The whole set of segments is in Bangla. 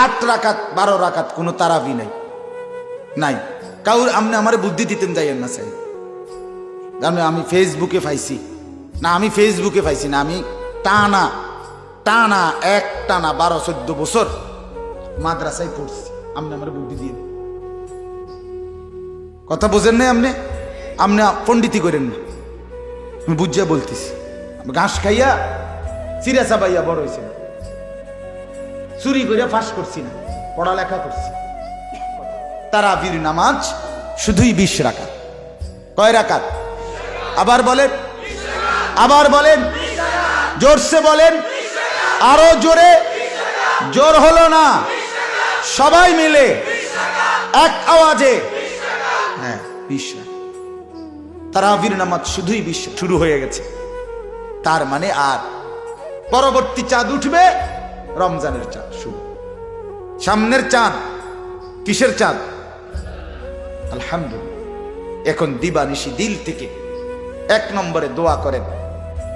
8 রাকাত 12 রাকাত কোনো তারাবি নাই নাই কাউর। আপনি আমার বুদ্ধি দিতেন যাইয়েন না স্যার, জানো আমি ফেসবুকে পাইছি না, আমি ফেসবুকে পাইছি না, আমি টানা টানা এক টানা 12-14 বছর মাদ্রাসায় পড়ছি। আপনি আমার বুদ্ধি দিয়ে কথা বোঝেন না, আপনি আপনি পণ্ডিতি করেন না, আমি বুঝিয়া বলতেছি। ঘাস খাইয়া চিরা চাবাইয়া বড় হয়েছে না, চুরি করিয়া ফাঁস করছি না, পড়ালেখা করছি। তারাবির নামাজ শুধুই 20 রাকাত। কয় রাকাত? আবার বলেন, আবার বলেন, জোরসে বলেন, আরো জোরে। জোর হলো না, সবাই মিলে এক আওয়াজে। হ্যাঁ 20 রাকাত। তারাবির নামাজ শুধুই 20 শুরু হয়ে গেছে। তার মানে আর পরবর্তী চাঁদ উঠবে রমজানের চাঁদ শুরু। সামনের চাঁদ কিসের চাঁদ? আলহামদুলিল্লাহ। এখন দিবানিশি দিল থেকে 1 নম্বরে দোয়া করেন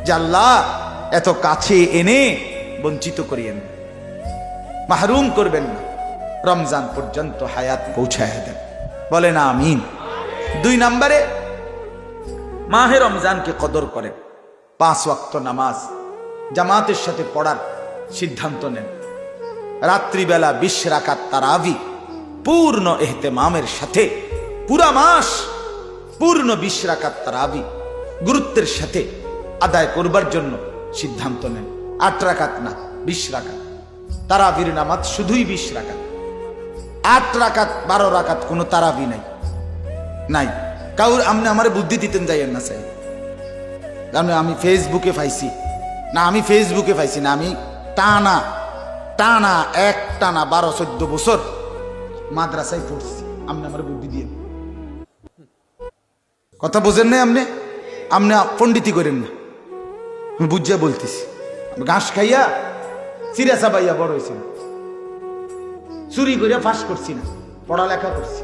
যে আল্লাহ এত কাছে এনে বঞ্চিত করিয়েন না, মাহরুম করবেন না, রমজান পর্যন্ত হায়াত পৌঁছায় দেন। বলেন আমিন। 2 নম্বরে মাহে রমজানকে কদর করেন, 5 ওয়াক্ত নামাজ জামাতের সাথে পড়ার সিদ্ধান্ত নেন। রাত্রিবেলা 20 রাকাত তারাবি পূর্ণ ইহতেমামের সাথে পুরা মাস পূর্ণ 20 রাকাত তারাবি গুরুত্বের সাথে আদায় করবার জন্য সিদ্ধান্ত নেন। 8 রাকাত না, 20 রাকাত। তারাবির নামাজ শুধুই 20 রাকাত। 8 রাকাত 12 রাকাত কোনো তারাবি নাই নাই কাউর। আপনি আমার বুদ্ধি দিতেন যাইয়েন না স্যার, জানো আমি ফেসবুকে পাইছি না, আমি ফেসবুকে পাইছি না, আমি টানা টানা এক টানা 12-14 বছর মাদ্রাসায় পড়ছি। আপনি আমার বুদ্ধি দিয়ে কথা বোঝেন না, আপনি আপনি পণ্ডিতি করেন না, আমি বুঝিয়া বলতেছি। ঘাস খাইয়া চিরা চাবাইয়া বড় হয়েছে না, চুরি করিয়া ফাঁস করছি না, পড়ালেখা করছি।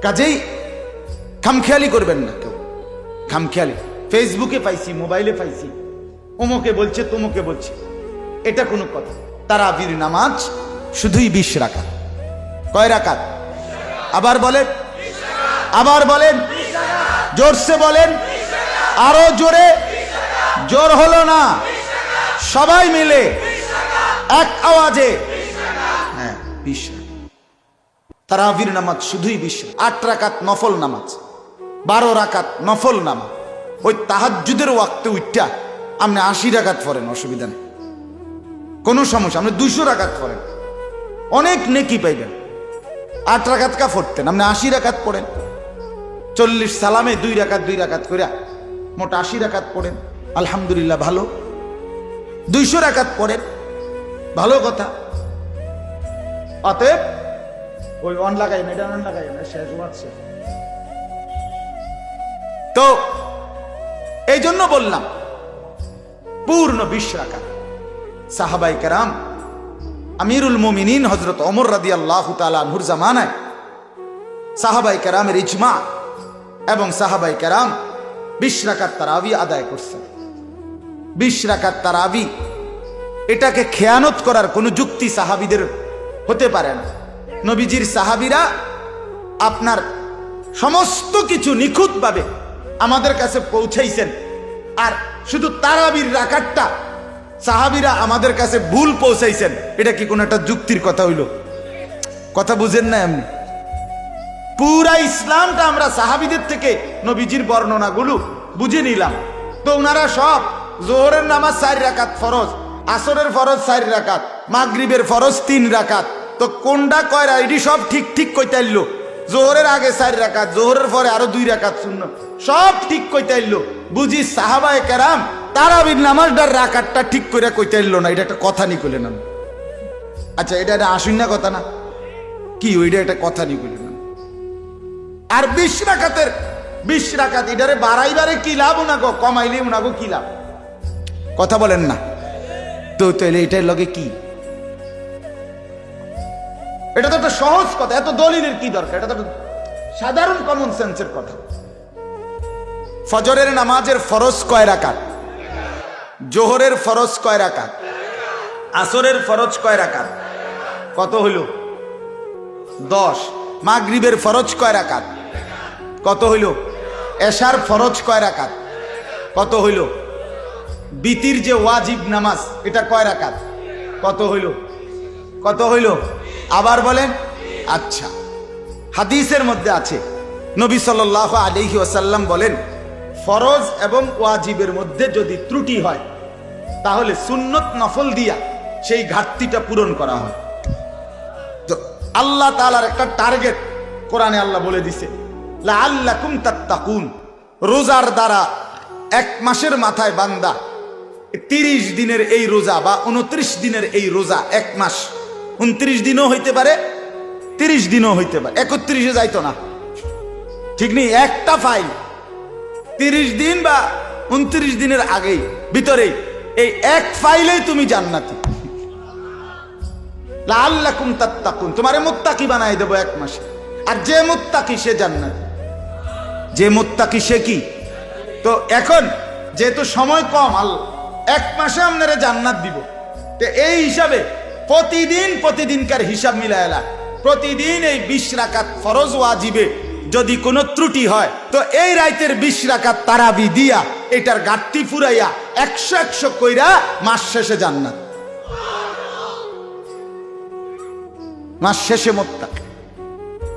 কাজেই খামখেয়ালি করবেন না কেউ, খামখেয়ালি। ফেসবুকে পাইছি, মোবাইলে পাইছি, অমুকে বলছে তমুকে বলছে, এটা কোনো কথা? তারাবির নামাজ শুধুই 20 রাকাত। কয় রাকাত? আবার বলেন, আবার বলেন, জোরসে বলেন, আরো জোরে। জোর হলো না, সবাই মিলে এক আওয়াজে। হ্যাঁ 20 রাকাত। তারাবির নামাজ শুধুই 20। 8 রাকাত নফল নামাজ, 12 রাকাত নফল নামাজ। ওই তাহাজ্জুদের ওয়াক্তে উঠটা আপনি 80 রাকাত পড়েন, অসুবিধা নেই, কোনো সমস্যা। আপনি 200 রাকাত পড়েন, অনেক নেকি পাইবেন। 8 রাকাত কা পড়তেন, আপনি 80 রাকাত পড়েন। 40 সালামে 2 রাকাত 2 রাকাত করে মোট 80 রাকাত পড়েন, আলহামদুলিল্লাহ ভালো। 200 রাকাত পড়েন, ভালো কথা। অতএব ওই অন লাগাই না, এটা অন লাগাই না, শেষ হচ্ছে। তো এই জন্য বললাম পূর্ণ 20 রাকাত। সাহাবায়ে কেরাম, আমিরুল মুমিনিন হযরত ওমর রাদিয়াল্লাহু তাআলা আনহুর জামানায় সাহাবায়ে কেরামের ইজমা এবং সাহাবায়ে কেরাম 20 রাকাত তারাবি আদায় করছেন। 20 রাকাত তারাবি, এটাকে খেয়ানত করার কোনো যুক্তি সাহাবীদের হতে পারে না। নবীজির সাহাবীরা আপনার সমস্ত কিছু নিখুঁতভাবে আমাদের কাছে পৌঁছাইছেন, আর শুধু তারাবির রাকাতটা সাহাবীরা আমাদের কাছে ভুল পৌঁছাইছেন। এটা কি কোনো একটা যুক্তির কথা হইল? কথা বুঝেন না? এমনি পুরা ইসলামটা আমরা সাহাবীদের থেকে নবীজির বর্ণনাগুলো বুঝে নিলাম। তো ওনারা সব জোহরের নামাজ 4 রাকাত ফরজ, আসরের ফরজ 4 রাকাত, মাগরিবের ফরজ 3 রাকাত। তো কোনটা কয়রা এটি সব ঠিক ঠিক কইতে আইলো। জোহরের আগে 4 রাকাত, জোহরের পরে আরো 2 রাকাত সুন্নত, সব ঠিক কইতে আইলো। বুঝি সাহাবায়ে কেরাম তারাবির নামাজটার রাকাতটা ঠিক করে কইতে আইলো না, এটা একটা কথা নি কইলেন না। আচ্ছা এটা একটা আসুন না কথা না কি? ওইটা একটা কথা নি কইলেন না। আর 20 রাকাতের 20 রাকাত এটারে বাড়াইবারে কি লাভ উনাগো, কমাইলে উনাগো কি লাভ? কথা বলেন না তো। তাইলে এটার লগে কি? এটা তো একটা সহজ কথা, এত দলিলের কি দরকার? এটা তো সাধারণ কমন সেন্সের কথা। ফজরের নামাজের ফরজ কয় রাকাত? জোহরের ফরজ কয় রাকাত? আসরের ফরজ কয় রাকাত? কত হইল? 10। মাগরিবের ফরজ কয় রাকাত? কত হইল? এশার ফরজ কয় রাকাত? কত হইল? বিতির যে ওয়াজিব নামাজ এটা কয় রাকাত? কত হইল? কত হইল? আবার বলেন। আচ্ছা, হাদিসের মধ্যে আছে নবী সাল্লাল্লাহু আলাইহি ওয়াসাল্লাম বলেন, ফরজ এবং ওয়াজিবের মধ্যে যদি ত্রুটি হয় তাহলে সুন্নত নফল দিয়া সেই ঘাটতিটা পূরণ করা হয়। তো আল্লাহ তাআলার একটা টার্গেট কোরআনে আল্লাহ বলে দিছে, লাআল্লাকুম তাত্তাকুন। রোজার দ্বারা এক মাসের মাথায় বান্দা 30 দিনের এই রোজা বা 29 দিনের এই রোজা, এক মাস 29 দিনও হইতে পারে, 30 দিনও হইতে পারে, 31-এ যাইতো না, ঠিক নেই, একটা ফাইল 30 দিন বা 29 দিনের আগেই ভিতরেই এই এক ফাইলেই তুমি জান্নাতি। লাআল্লাকুম তাত্তাকুন, তোমারে মুত্তাকি বানাই দেব এক মাসে। আর যে মুত্তাকি সে জান্নাতি, যে মুত্তাকি সে কি? তো এখন যেহেতু সময় কম, আল্লাহ এক মাসে আপনারা জান্নাত দিব, তো এই হিসাবে প্রতিদিনকার হিসাব মিলাইলা, প্রতিদিন এই 20 রাকাত ফরজ ওয়াজিবে যদি কোনো ত্রুটি হয় তো এই রাইতের 20 রাকাত তারাবি দিয়া এটার ঘাটতি ফুরাইয়া 100 কইরা মাস শেষে জান্নাত। মাস শেষে মুত্তাকি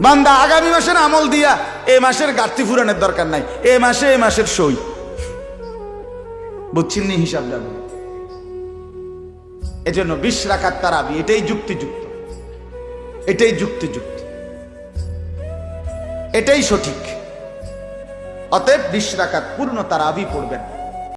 বান্দা আগামী মাসের আমল দিয়া এই মাসের ঘাটতি ফুরানোর দরকার নাই, এই মাসের সই বুঝছেন নি, হিসাব যাবে। এজন্য 20 রাকাত তারাবি এটাই যুক্তিযুক্ত, এটাই যুক্তিযুক্ত, এটাই সঠিক। অতএব 20 রাকাত পূর্ণ তারাবি পড়বেন।